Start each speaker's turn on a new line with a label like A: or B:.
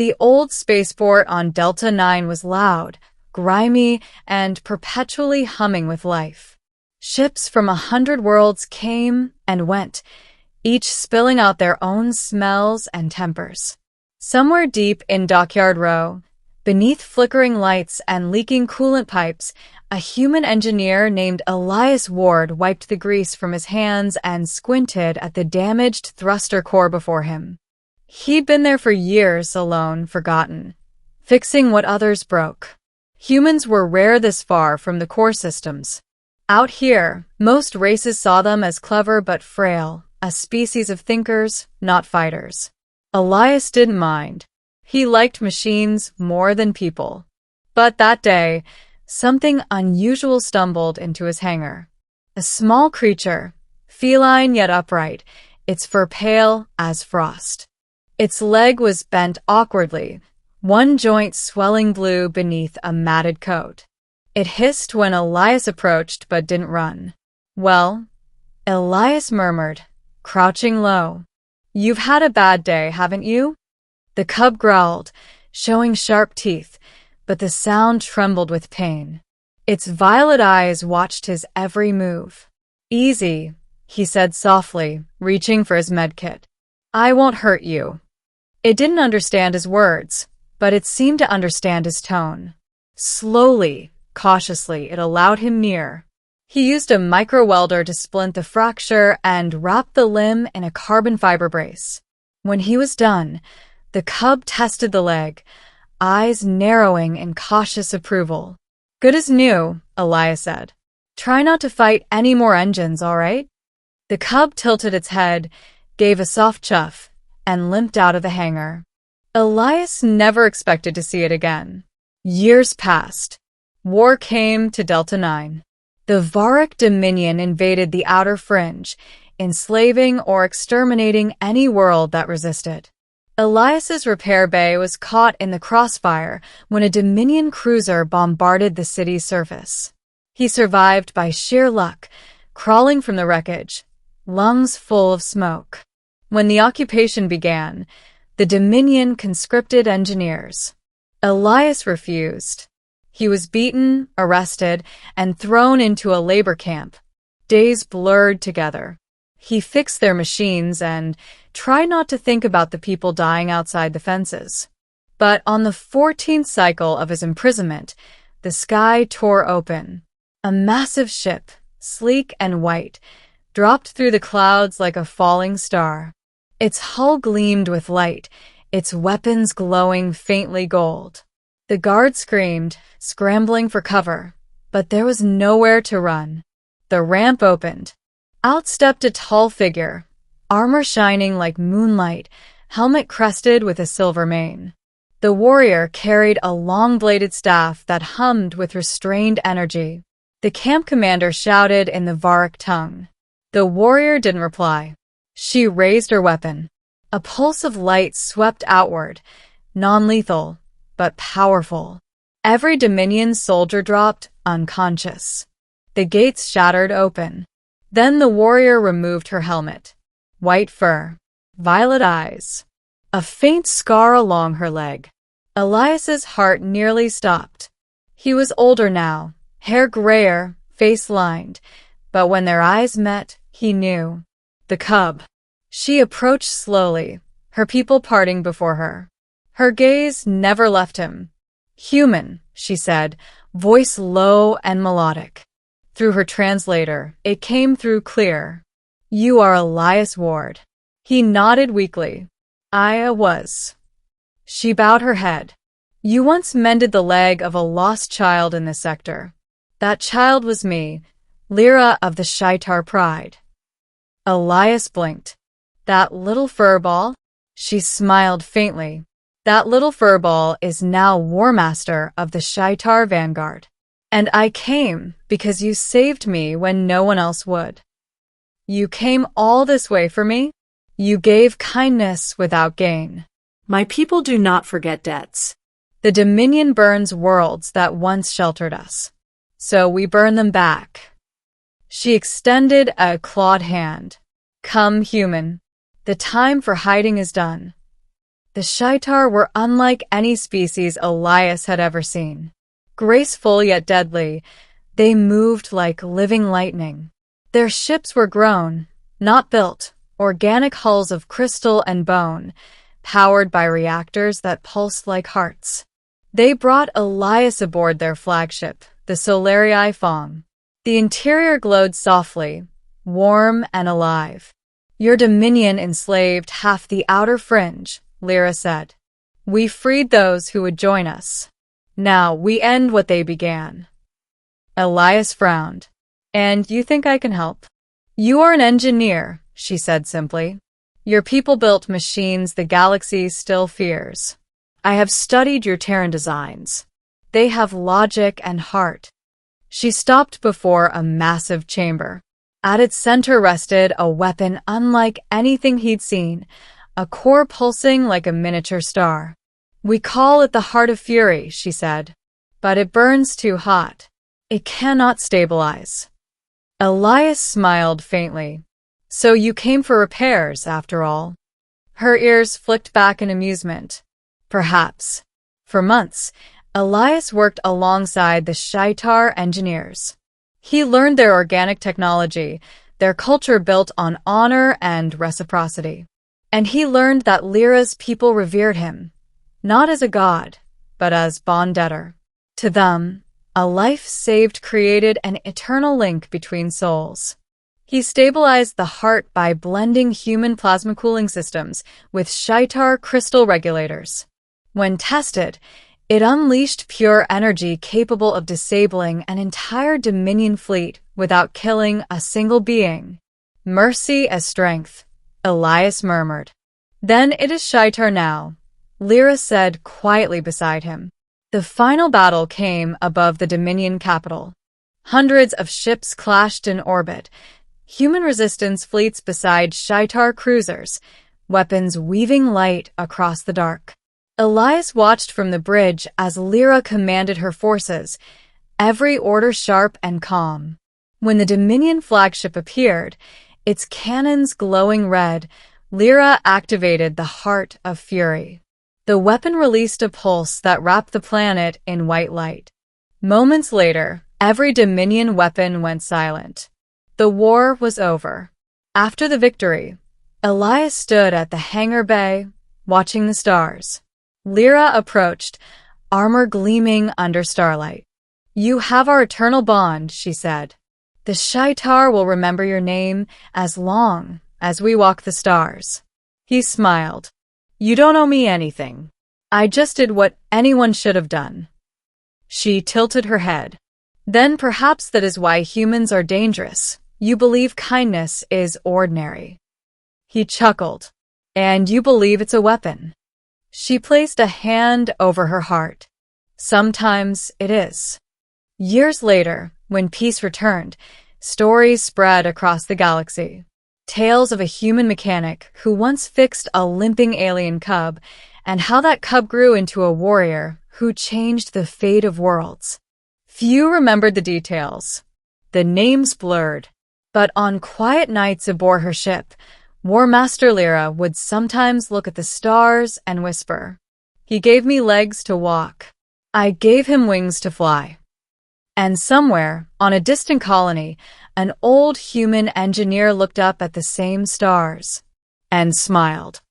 A: The old spaceport on Delta 9 was loud, grimy, and perpetually humming with life. Ships from 100 worlds came and went, each spilling out their own smells and tempers. Somewhere deep in Dockyard Row, beneath flickering lights and leaking coolant pipes, a human engineer named Elias Ward wiped the grease from his hands and squinted at the damaged thruster core before him. He'd been there for years, alone, forgotten, fixing what others broke. Humans were rare this far from the core systems. Out here, most races saw them as clever but frail, a species of thinkers, not fighters. Elias didn't mind. He liked machines more than people. But that day, something unusual stumbled into his hangar. A small creature, feline yet upright, its fur pale as frost. Its leg was bent awkwardly, one joint swelling blue beneath a matted coat. It hissed when Elias approached but didn't run. "Well," Elias murmured, crouching low. "You've had a bad day, haven't you?" The cub growled, showing sharp teeth, but the sound trembled with pain. Its violet eyes watched his every move. "Easy," he said softly, reaching for his medkit. "I won't hurt you." It didn't understand his words, but it seemed to understand his tone. Slowly, cautiously, it allowed him near. He used a micro-welder to splint the fracture and wrap the limb in a carbon fiber brace. When he was done, the cub tested the leg, eyes narrowing in cautious approval. "Good as new," Elias said. "Try not to fight any more engines, all right?" The cub tilted its head, gave a soft chuff, and limped out of the hangar. Elias never expected to see it again. Years passed. War came to Delta 9. The Varick Dominion invaded the outer fringe, enslaving or exterminating any world that resisted. Elias's repair bay was caught in the crossfire when a Dominion cruiser bombarded the city's surface. He survived by sheer luck, crawling from the wreckage, lungs full of smoke. When the occupation began, the Dominion conscripted engineers. Elias refused. He was beaten, arrested, and thrown into a labor camp. Days blurred together. He fixed their machines and tried not to think about the people dying outside the fences. But on the 14th cycle of his imprisonment, the sky tore open. A massive ship, sleek and white, dropped through the clouds like a falling star. Its hull gleamed with light, its weapons glowing faintly gold. The guard screamed, scrambling for cover, but there was nowhere to run. The ramp opened. Out stepped a tall figure, armor shining like moonlight, helmet crested with a silver mane. The warrior carried a long-bladed staff that hummed with restrained energy. The camp commander shouted in the Varick tongue. The warrior didn't reply. She raised her weapon. A pulse of light swept outward, non-lethal, but powerful. Every Dominion soldier dropped, unconscious. The gates shattered open. Then the warrior removed her helmet. White fur, violet eyes, a faint scar along her leg. Elias's heart nearly stopped. He was older now, hair grayer, face lined, but when their eyes met, he knew. The cub. She approached slowly, her people parting before her. Her gaze never left him. "Human," she said, voice low and melodic. Through her translator, it came through clear. "You are Elias Ward." He nodded weakly. "I was." She bowed her head. "You once mended the leg of a lost child in this sector. That child was me, Lyra of the Shi'Tar Pride." Elias blinked. "That little furball?" She smiled faintly. "That little furball is now War Master of the Shi'Tar Vanguard. And I came because you saved me when no one else would. You came all this way for me? You gave kindness without gain."
B: My people do not forget debts.
A: "The Dominion burns worlds that once sheltered us. So we burn them back." She extended a clawed hand. "Come, human. The time for hiding is done." The Shaitar were unlike any species Elias had ever seen. Graceful yet deadly, they moved like living lightning. Their ships were grown, not built, organic hulls of crystal and bone, powered by reactors that pulsed like hearts. They brought Elias aboard their flagship, the Solarii Fong. The interior glowed softly, warm and alive. Your dominion enslaved half the outer fringe, Lyra said. We freed those who would join us. Now we end what they began. Elias frowned. And you think I can help? You are an engineer, she said simply. Your people built machines the galaxy still fears. I have studied your Terran designs. They have logic and heart. She stopped before a massive chamber. At its center rested a weapon unlike anything he'd seen, a core pulsing like a miniature star. We call it the Heart of Fury, she said. But it burns too hot. It cannot stabilize. Elias smiled faintly. So you came for repairs, after all. Her ears flicked back in amusement. Perhaps. For months, Elias worked alongside the Shaitar engineers. He learned their organic technology, their culture built on honor and reciprocity. And he learned that Lyra's people revered him, not as a god, but as bond debtor. To them, a life saved created an eternal link between souls. He stabilized the heart by blending human plasma cooling systems with Shaitar crystal regulators. When tested, it unleashed pure energy capable of disabling an entire Dominion fleet without killing a single being. Mercy as strength, Elias murmured. Then it is Shaitar now, Lyra said quietly beside him. The final battle came above the Dominion capital. Hundreds of ships clashed in orbit, human resistance fleets beside Shaitar cruisers, weapons weaving light across the dark. Elias watched from the bridge as Lyra commanded her forces, every order sharp and calm. When the Dominion flagship appeared, its cannons glowing red, Lyra activated the Heart of Fury. The weapon released a pulse that wrapped the planet in white light. Moments later, every Dominion weapon went silent. The war was over. After the victory, Elias stood at the hangar bay, watching the stars. Lyra approached, armor gleaming under starlight. You have our eternal bond, she said. The Shaitar will remember your name as long as we walk the stars. He smiled. You don't owe me anything. I just did what anyone should have done. She tilted her head. Then perhaps that is why humans are dangerous. You believe kindness is ordinary. He chuckled. And you believe it's a weapon. She placed a hand over her heart. Sometimes it is. Years later, when peace returned, stories spread across the galaxy. Tales of a human mechanic who once fixed a limping alien cub, and how that cub grew into a warrior who changed the fate of worlds. Few remembered the details. The names blurred. But on quiet nights aboard her ship, War Master Lyra would sometimes look at the stars and whisper, He gave me legs to walk. I gave him wings to fly. And somewhere, on a distant colony, an old human engineer looked up at the same stars and smiled.